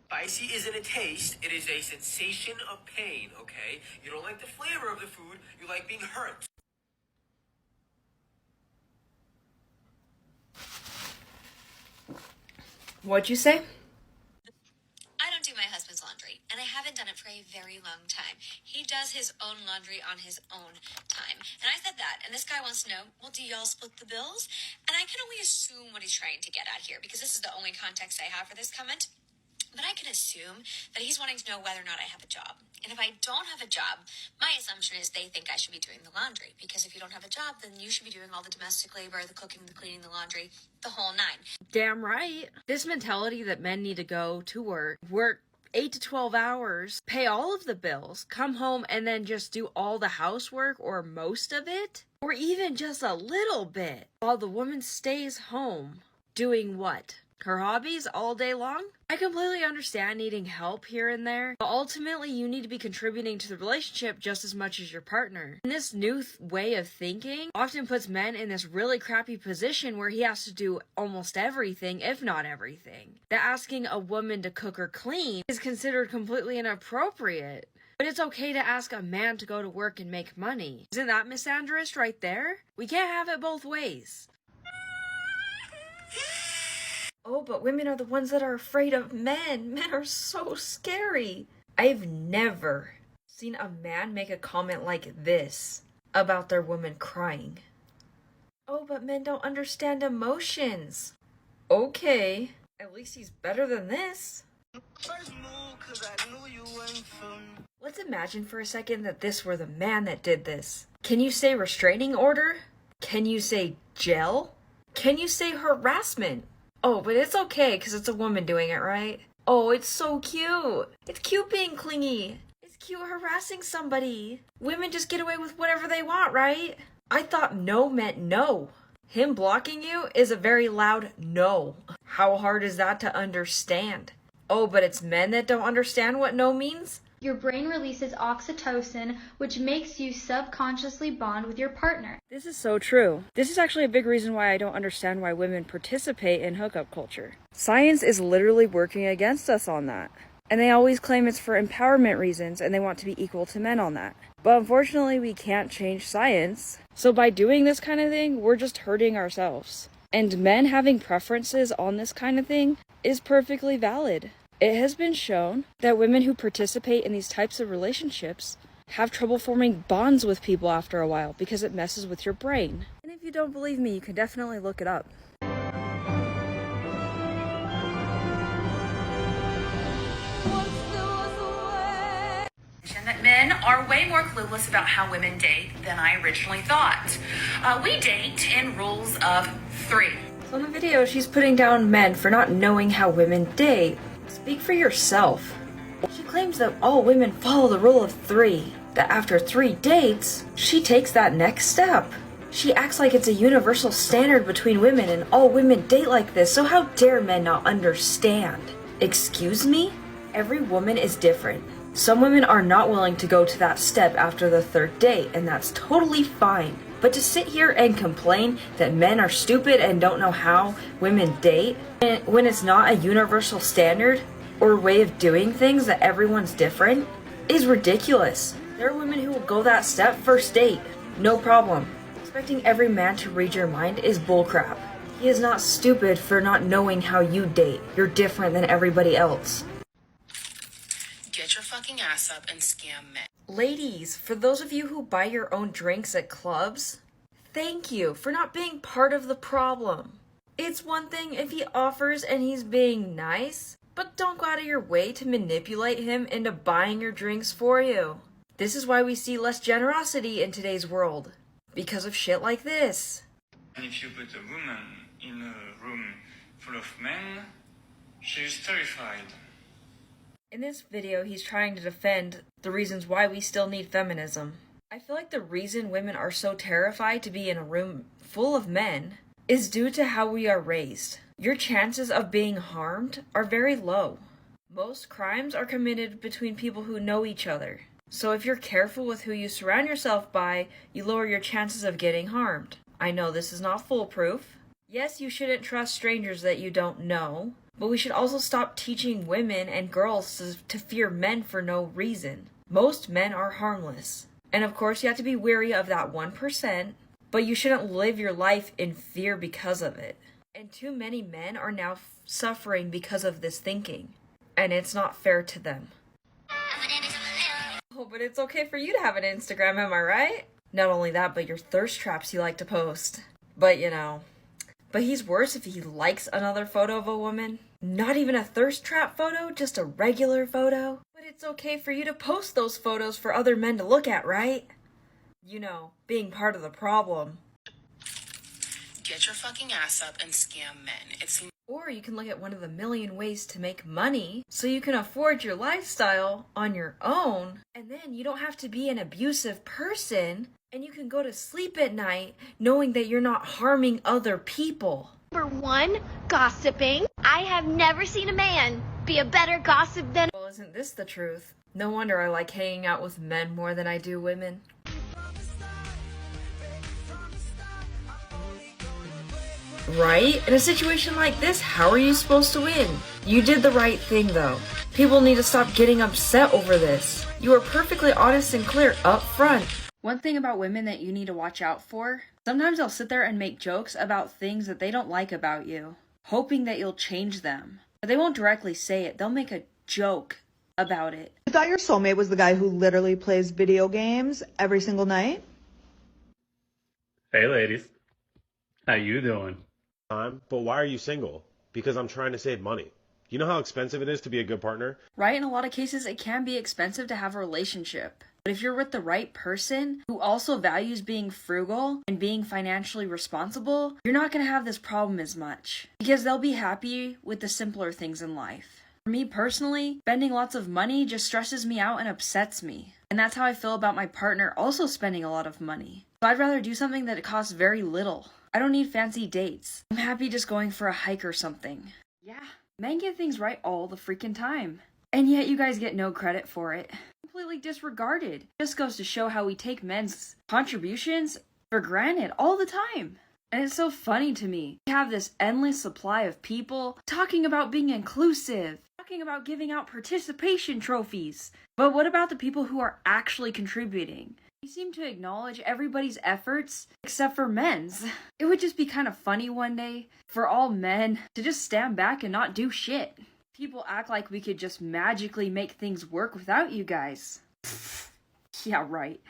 Spicy isn't a taste, it is a sensation of pain, okay? You don't like the flavor of the food, you like being hurt. What'd you say? I don't do my husband's laundry, and I haven't done it for a very long time. He does his own laundry on his own time. And I said that, and this guy wants to know, well, do y'all split the bills? And I can only assume what he's trying to get at here, because this is the only context I have for this comment. But I can assume that he's wanting to know whether or not I have a job. And if I don't have a job, my assumption is they think I should be doing the laundry. Because if you don't have a job, then you should be doing all the domestic labor, the cooking, the cleaning, the laundry, the whole nine. Damn right. This mentality that men need to go to work 8 to 12 hours, pay all of the bills, come home and then just do all the housework or most of it, or even just a little bit, while the woman stays home doing what? Her hobbies all day long? I completely understand needing help here and there, but ultimately you need to be contributing to the relationship just as much as your partner. And this new way of thinking often puts men in this really crappy position where he has to do almost everything, if not everything. That asking a woman to cook or clean is considered completely inappropriate. But it's okay to ask a man to go to work and make money. Isn't that misandrist right there? We can't have it both ways. Oh, but women are the ones that are afraid of men. Men are so scary. I've never seen a man make a comment like this about their woman crying. Oh, but men don't understand emotions. Okay, at least he's better than this. Let's imagine for a second that this were the man that did this. Can you say restraining order? Can you say jail? Can you say harassment? Oh, but it's okay because it's a woman doing it, right? Oh, it's so cute. It's cute being clingy. It's cute harassing somebody. Women just get away with whatever they want, right? I thought no meant no. Him blocking you is a very loud no. How hard is that to understand? Oh, but it's men that don't understand what no means? Your brain releases oxytocin, which makes you subconsciously bond with your partner. This is so true. This is actually a big reason why I don't understand why women participate in hookup culture. Science is literally working against us on that. And they always claim it's for empowerment reasons and they want to be equal to men on that. But unfortunately, we can't change science. So by doing this kind of thing, we're just hurting ourselves. And men having preferences on this kind of thing is perfectly valid. It has been shown that women who participate in these types of relationships have trouble forming bonds with people after a while because it messes with your brain. And if you don't believe me, you can definitely look it up. That men are way more clueless about how women date than I originally thought. We date in rules of 3. So in the video, she's putting down men for not knowing how women date. Speak for yourself. She claims that all women follow the rule of 3, that after 3 dates, she takes that next step. She acts like it's a universal standard between women and all women date like this, so how dare men not understand? Excuse me? Every woman is different. Some women are not willing to go to that step after the 3rd date, and that's totally fine. But to sit here and complain that men are stupid and don't know how women date, when it's not a universal standard or way of doing things that everyone's different, is ridiculous. There are women who will go that step first date, no problem. Expecting every man to read your mind is bullcrap. He is not stupid for not knowing how you date. You're different than everybody else. Get your fucking ass up and scam men. Ladies, for those of you who buy your own drinks at clubs, thank you for not being part of the problem. It's one thing if he offers and he's being nice, but don't go out of your way to manipulate him into buying your drinks for you. This is why we see less generosity in today's world, because of shit like this. And if you put a woman in a room full of men, she's terrified. In this video, he's trying to defend the reasons why we still need feminism. I feel like the reason women are so terrified to be in a room full of men is due to how we are raised. Your chances of being harmed are very low. Most crimes are committed between people who know each other. So if you're careful with who you surround yourself by, you lower your chances of getting harmed. I know this is not foolproof. Yes, you shouldn't trust strangers that you don't know, But we should also stop teaching women and girls to fear men for no reason. Most men are harmless. And of course, you have to be wary of that 1%, but you shouldn't live your life in fear because of it. And too many men are now suffering because of this thinking. And it's not fair to them. Oh, but it's okay for you to have an Instagram, am I right? Not only that, but your thirst traps you like to post. But but he's worse if he likes another photo of a woman. Not even a thirst trap photo, just a regular photo. But it's okay for you to post those photos for other men to look at, right? Being part of the problem. Get your fucking ass up and scam men. Or you can look at one of the million ways to make money so you can afford your lifestyle on your own, and then you don't have to be an abusive person, and you can go to sleep at night knowing that you're not harming other people. Number 1, gossiping. I have never seen a man be a better gossip than... Well, isn't this the truth? No wonder I like hanging out with men more than I do women. Right? In a situation like this, how are you supposed to win? You did the right thing, though. People need to stop getting upset over this. You are perfectly honest and clear up front. One thing about women that you need to watch out for, sometimes they'll sit there and make jokes about things that they don't like about you, hoping that you'll change them. But they won't directly say it. They'll make a joke about it. You thought your soulmate was the guy who literally plays video games every single night? Hey ladies, how you doing? But why are you single? Because I'm trying to save money. You know how expensive it is to be a good partner? Right? In a lot of cases, it can be expensive to have a relationship. But if you're with the right person who also values being frugal and being financially responsible, you're not going to have this problem as much. Because they'll be happy with the simpler things in life. For me personally, spending lots of money just stresses me out and upsets me. And that's how I feel about my partner also spending a lot of money. So I'd rather do something that costs very little. I don't need fancy dates. I'm happy just going for a hike or something. Yeah, men get things right all the freaking time. And yet you guys get no credit for it. Completely disregarded. Just goes to show how we take men's contributions for granted all the time. And it's so funny to me. We have this endless supply of people talking about being inclusive, talking about giving out participation trophies. But what about the people who are actually contributing? We seem to acknowledge everybody's efforts except for men's. It would just be kind of funny one day for all men to just stand back and not do shit. People act like we could just magically make things work without you guys. Yeah, right.